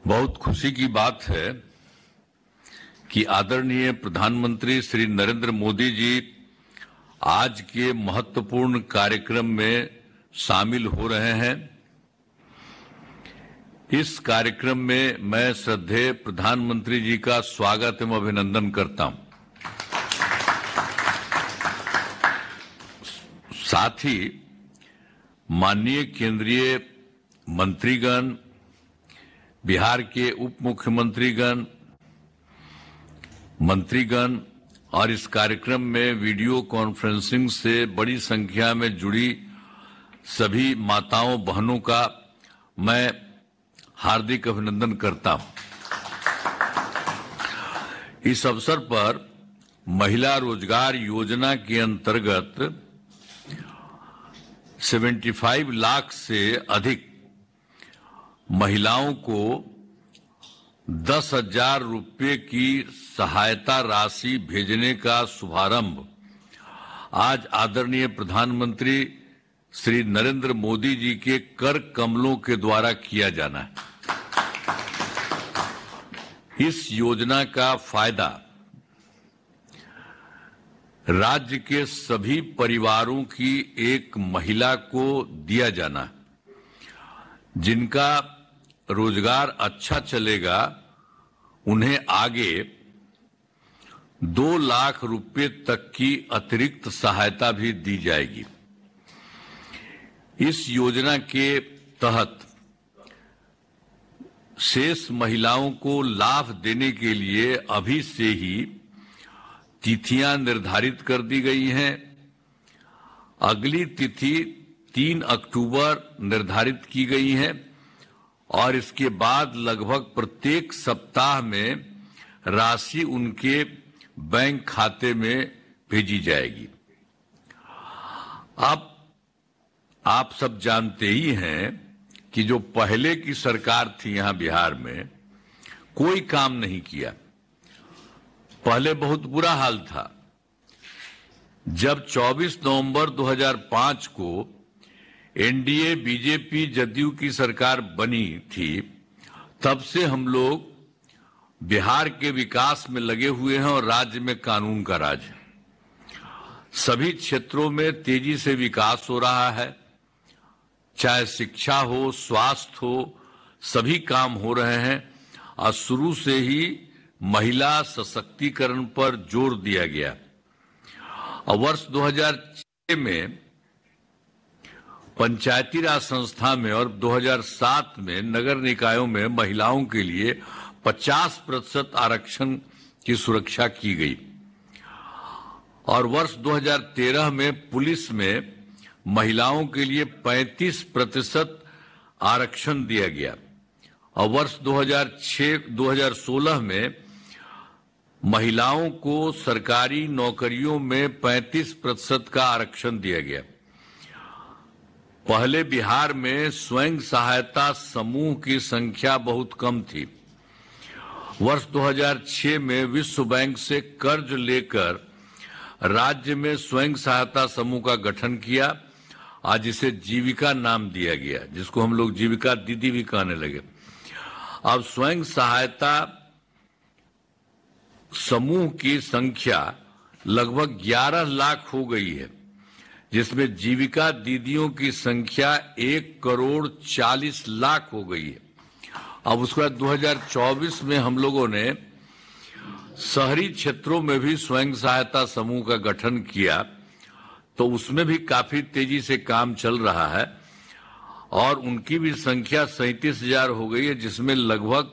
बहुत खुशी की बात है कि आदरणीय प्रधानमंत्री श्री नरेंद्र मोदी जी आज के महत्वपूर्ण कार्यक्रम में शामिल हो रहे हैं। इस कार्यक्रम में मैं श्रद्धेय प्रधानमंत्री जी का स्वागत एवं अभिनंदन करता हूं। साथ ही माननीय केंद्रीय मंत्रीगण, बिहार के उप मुख्यमंत्रीगण, मंत्रीगण और इस कार्यक्रम में वीडियो कॉन्फ्रेंसिंग से बड़ी संख्या में जुड़ी सभी माताओं बहनों का मैं हार्दिक अभिनंदन करता हूं। इस अवसर पर महिला रोजगार योजना के अंतर्गत 75 लाख से अधिक महिलाओं को 10,000 रुपये की सहायता राशि भेजने का शुभारंभ आज आदरणीय प्रधानमंत्री श्री नरेंद्र मोदी जी के कर कमलों के द्वारा किया जाना है। इस योजना का फायदा राज्य के सभी परिवारों की एक महिला को दिया जाना है, जिनका रोजगार अच्छा चलेगा। उन्हें आगे 2 लाख रुपए तक की अतिरिक्त सहायता भी दी जाएगी। इस योजना के तहत शेष महिलाओं को लाभ देने के लिए अभी से ही तिथियां निर्धारित कर दी गई हैं। अगली तिथि 3 अक्टूबर निर्धारित की गई है और इसके बाद लगभग प्रत्येक सप्ताह में राशि उनके बैंक खाते में भेजी जाएगी। अब आप सब जानते ही हैं कि जो पहले की सरकार थी यहां बिहार में, कोई काम नहीं किया। पहले बहुत बुरा हाल था। जब 24 नवंबर 2005 को एनडीए बीजेपी जदयू की सरकार बनी थी, तब से हम लोग बिहार के विकास में लगे हुए हैं और राज्य में कानून का राज है। सभी क्षेत्रों में तेजी से विकास हो रहा है, चाहे शिक्षा हो, स्वास्थ्य हो, सभी काम हो रहे हैं और शुरू से ही महिला सशक्तिकरण पर जोर दिया गया। और वर्ष 2006 में पंचायती राज संस्था में और 2007 में नगर निकायों में महिलाओं के लिए 50% आरक्षण की सुरक्षा की गई और वर्ष 2013 में पुलिस में महिलाओं के लिए 35% आरक्षण दिया गया और वर्ष 2016 में महिलाओं को सरकारी नौकरियों में 35% का आरक्षण दिया गया। पहले बिहार में स्वयं सहायता समूह की संख्या बहुत कम थी। वर्ष 2006 में विश्व बैंक से कर्ज लेकर राज्य में स्वयं सहायता समूह का गठन किया। आज इसे जीविका नाम दिया गया, जिसको हम लोग जीविका दीदी भी कहने लगे। अब स्वयं सहायता समूह की संख्या लगभग 11 लाख हो गई है, जिसमें जीविका दीदियों की संख्या 1,40,00,000 हो गई है। अब उसके बाद 2024 में हम लोगों ने शहरी क्षेत्रों में भी स्वयं सहायता समूह का गठन किया, तो उसमें भी काफी तेजी से काम चल रहा है और उनकी भी संख्या 37,000 हो गई है, जिसमें लगभग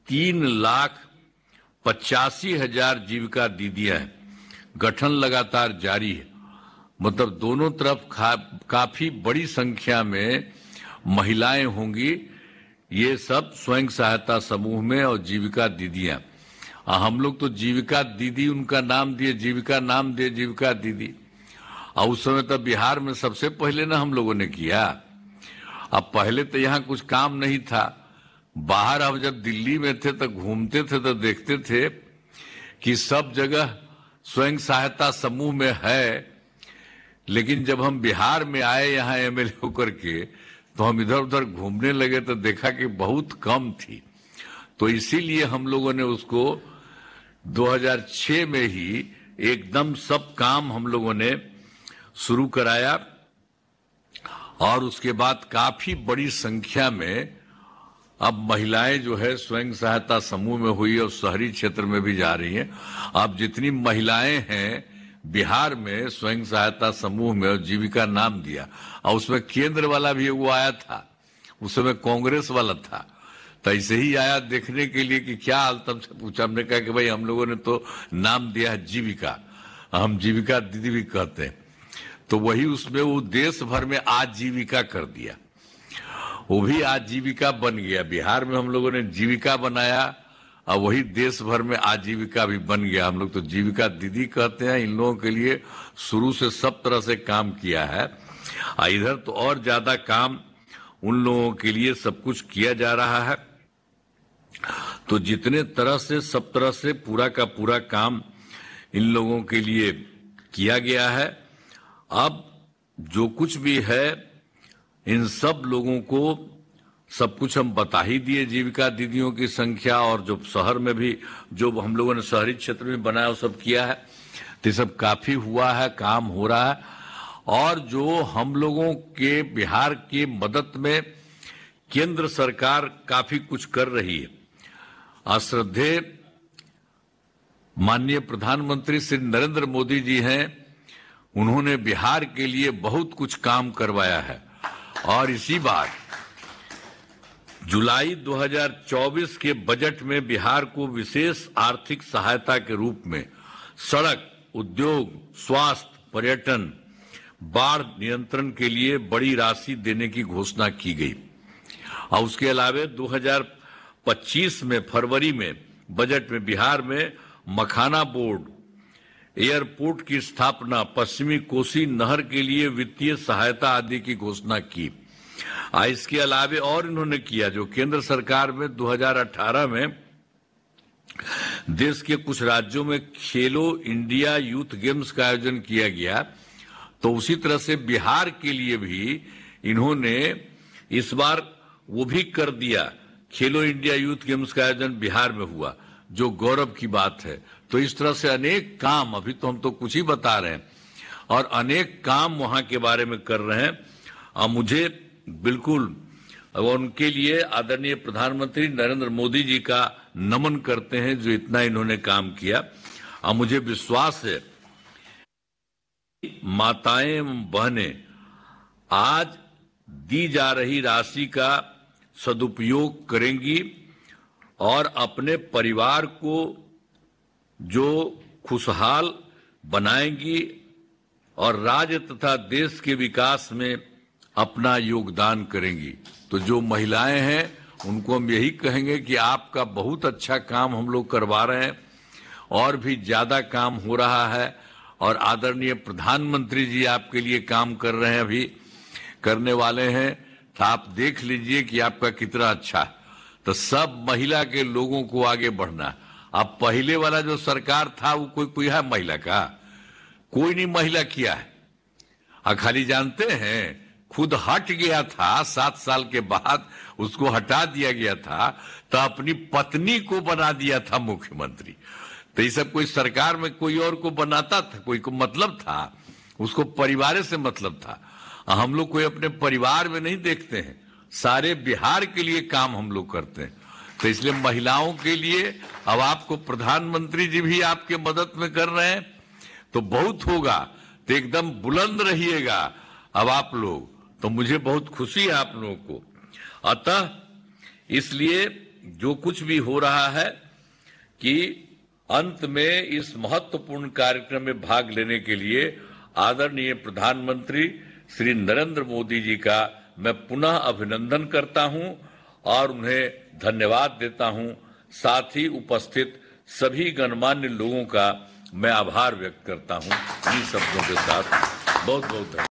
3,85,000 जीविका दीदियां हैं। गठन लगातार जारी है। मतलब दोनों तरफ काफी बड़ी संख्या में महिलाएं होंगी। ये सब स्वयं सहायता समूह में और जीविका दीदियां। हम लोग तो जीविका दीदी उनका नाम दिए, जीविका नाम दिए जीविका दीदी। और उस समय तो बिहार में सबसे पहले ना हम लोगों ने किया। अब पहले तो यहाँ कुछ काम नहीं था। बाहर अब जब दिल्ली में थे तो घूमते थे तो देखते थे कि सब जगह स्वयं सहायता समूह में है, लेकिन जब हम बिहार में आए यहाँ एमएलए होकर के, तो हम इधर उधर घूमने लगे तो देखा कि बहुत कम थी। तो इसीलिए हम लोगों ने उसको 2006 में ही एकदम सब काम हम लोगों ने शुरू कराया और उसके बाद काफी बड़ी संख्या में अब महिलाएं जो है स्वयं सहायता समूह में हुई और शहरी क्षेत्र में भी जा रही हैं। अब जितनी महिलाएं हैं बिहार में स्वयं सहायता समूह में, और जीविका नाम दिया, और उसमें केंद्र वाला भी वो आया था, उस समय कांग्रेस वाला था, तो ऐसे ही आया देखने के लिए कि क्या हाल। तब से पूछा, हमने कहा कि भाई हम लोगों ने तो नाम दिया है जीविका, हम जीविका दीदी भी कहते हैं, तो वही उसमें वो देश भर में आजीविका कर दिया, वो भी आजीविका बन गया। बिहार में हम लोगों ने जीविका बनाया और वही देश भर में आजीविका भी बन गया। हम लोग तो जीविका दीदी कहते हैं। इन लोगों के लिए शुरू से सब तरह से काम किया है। इधर तो और ज्यादा काम उन लोगों के लिए सब कुछ किया जा रहा है। तो जितने तरह से सब तरह से पूरा का पूरा काम इन लोगों के लिए किया गया है। अब जो कुछ भी है इन सब लोगों को सब कुछ हम बता ही दिए, जीविका दीदियों की संख्या, और जो शहर में भी जो हम लोगों ने शहरी क्षेत्र में बनाया वो सब किया है। तो सब काफी हुआ है, काम हो रहा है। और जो हम लोगों के बिहार की मदद में केंद्र सरकार काफी कुछ कर रही है। श्रद्धेय माननीय प्रधानमंत्री श्री नरेंद्र मोदी जी हैं, उन्होंने बिहार के लिए बहुत कुछ काम करवाया है। और इसी बार जुलाई 2024 के बजट में बिहार को विशेष आर्थिक सहायता के रूप में सड़क, उद्योग, स्वास्थ्य, पर्यटन, बाढ़ नियंत्रण के लिए बड़ी राशि देने की घोषणा की गई। और उसके अलावा 2025 में फरवरी में बजट में बिहार में मखाना बोर्ड, एयरपोर्ट की स्थापना, पश्चिमी कोसी नहर के लिए वित्तीय सहायता आदि की घोषणा की। इसके अलावा और इन्होंने किया, जो केंद्र सरकार में 2018 में देश के कुछ राज्यों में खेलो इंडिया यूथ गेम्स का आयोजन किया गया, तो उसी तरह से बिहार के लिए भी इन्होंने इस बार वो भी कर दिया। खेलो इंडिया यूथ गेम्स का आयोजन बिहार में हुआ, जो गौरव की बात है। तो इस तरह से अनेक काम, अभी तो हम तो कुछ ही बता रहे हैं, और अनेक काम वहां के बारे में कर रहे हैं। और मुझे बिल्कुल उनके लिए आदरणीय प्रधानमंत्री नरेंद्र मोदी जी का नमन करते हैं, जो इतना इन्होंने काम किया। और मुझे विश्वास है माताएं एवं बहनें आज दी जा रही राशि का सदुपयोग करेंगी और अपने परिवार को जो खुशहाल बनाएंगी और राज्य तथा देश के विकास में अपना योगदान करेंगी। तो जो महिलाएं हैं उनको हम यही कहेंगे कि आपका बहुत अच्छा काम हम लोग करवा रहे हैं, और भी ज्यादा काम हो रहा है। और आदरणीय प्रधानमंत्री जी आपके लिए काम कर रहे हैं, अभी करने वाले हैं। तो आप देख लीजिए कि आपका कितना अच्छा है। तो सब महिला के लोगों को आगे बढ़ना। अब पहले वाला जो सरकार था वो कोई है महिला का? कोई नहीं महिला किया है। खाली जानते हैं खुद हट गया था, 7 साल के बाद उसको हटा दिया गया था, तो अपनी पत्नी को बना दिया था मुख्यमंत्री। तो ये सब कोई सरकार में कोई और को बनाता था, कोई को मतलब था, उसको परिवार से मतलब था। हम लोग कोई अपने परिवार में नहीं देखते हैं, सारे बिहार के लिए काम हम लोग करते हैं। तो इसलिए महिलाओं के लिए अब आपको प्रधानमंत्री जी भी आपके मदद में कर रहे हैं, तो बहुत होगा। तो एकदम बुलंद रहिएगा अब आप लोग। तो मुझे बहुत खुशी है आप लोगों को। अतः इसलिए जो कुछ भी हो रहा है कि अंत में इस महत्वपूर्ण कार्यक्रम में भाग लेने के लिए आदरणीय प्रधानमंत्री श्री नरेंद्र मोदी जी का मैं पुनः अभिनंदन करता हूं और उन्हें धन्यवाद देता हूं। साथ ही उपस्थित सभी गणमान्य लोगों का मैं आभार व्यक्त करता हूं। इन शब्दों के साथ बहुत बहुत धन्यवाद।